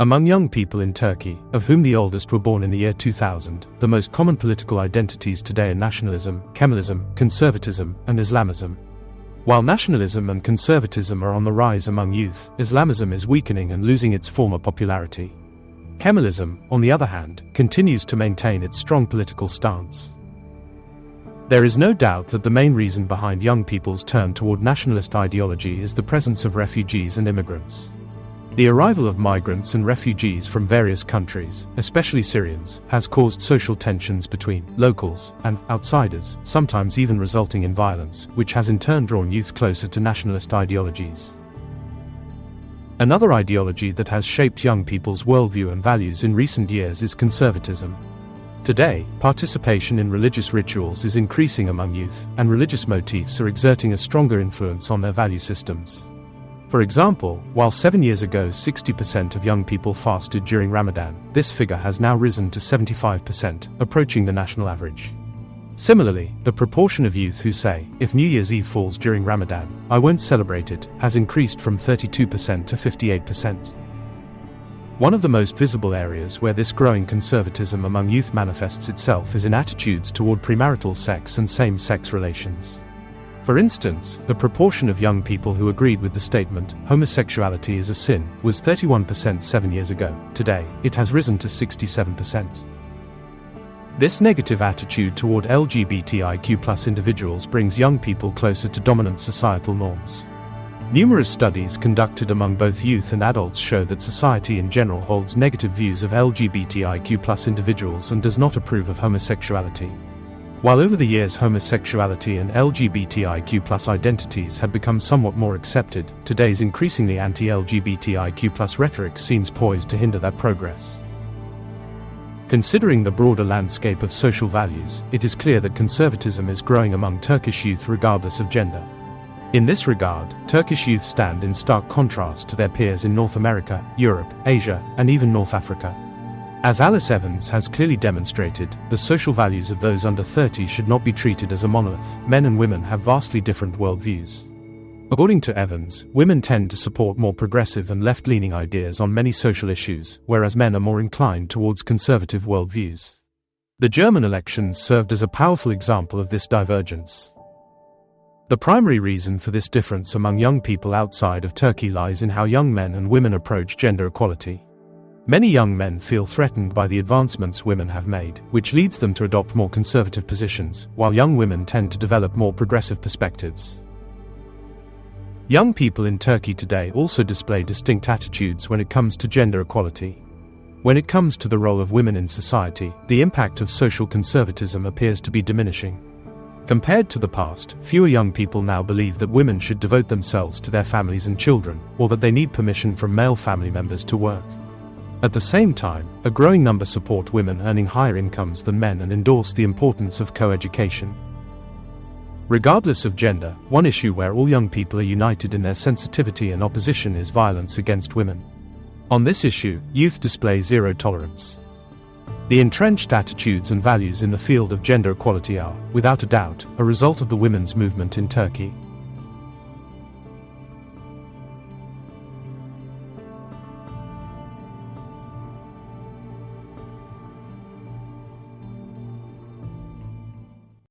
Among young people in Turkey, of whom the oldest were born in the year 2000, the most common political identities today are nationalism, Kemalism, conservatism, and Islamism. While nationalism and conservatism are on the rise among youth, Islamism is weakening and losing its former popularity. Kemalism, on the other hand, continues to maintain its strong political stance. There is no doubt that the main reason behind young people's turn toward nationalist ideology is the presence of refugees and immigrants. The arrival of migrants and refugees from various countries, especially Syrians, has caused social tensions between locals and outsiders, sometimes even resulting in violence, which has in turn drawn youth closer to nationalist ideologies. Another ideology that has shaped young people's worldview and values in recent years is conservatism. Today, participation in religious rituals is increasing among youth, and religious motifs are exerting a stronger influence on their value systems. For example, while 7 years ago 60% of young people fasted during Ramadan, this figure has now risen to 75%, approaching the national average. Similarly, the proportion of youth who say, if New Year's Eve falls during Ramadan, I won't celebrate it, has increased from 32% to 58%. One of the most visible areas where this growing conservatism among youth manifests itself is in attitudes toward premarital sex and same-sex relations. For instance, the proportion of young people who agreed with the statement, homosexuality is a sin, was 31% 7 years ago. Today, it has risen to 67%. This negative attitude toward LGBTIQ+ individuals brings young people closer to dominant societal norms. Numerous studies conducted among both youth and adults show that society in general holds negative views of LGBTIQ+ individuals and does not approve of homosexuality. While over the years homosexuality and LGBTIQ+ identities have become somewhat more accepted, today's increasingly anti-LGBTIQ+ rhetoric seems poised to hinder that progress. Considering the broader landscape of social values, it is clear that conservatism is growing among Turkish youth regardless of gender. In this regard, Turkish youth stand in stark contrast to their peers in North America, Europe, Asia, and even North Africa. As Alice Evans has clearly demonstrated, the social values of those under 30 should not be treated as a monolith. Men and women have vastly different worldviews. According to Evans, women tend to support more progressive and left-leaning ideas on many social issues, whereas men are more inclined towards conservative worldviews. The German elections served as a powerful example of this divergence. The primary reason for this difference among young people outside of Turkey lies in how young men and women approach gender equality. Many young men feel threatened by the advancements women have made, which leads them to adopt more conservative positions, while young women tend to develop more progressive perspectives. Young people in Turkey today also display distinct attitudes when it comes to gender equality. When it comes to the role of women in society, the impact of social conservatism appears to be diminishing. Compared to the past, fewer young people now believe that women should devote themselves to their families and children, or that they need permission from male family members to work. At the same time, a growing number support women earning higher incomes than men and endorse the importance of co-education. Regardless of gender, one issue where all young people are united in their sensitivity and opposition is violence against women. On this issue, youth display zero tolerance. The entrenched attitudes and values in the field of gender equality are, without a doubt, a result of the women's movement in Turkey.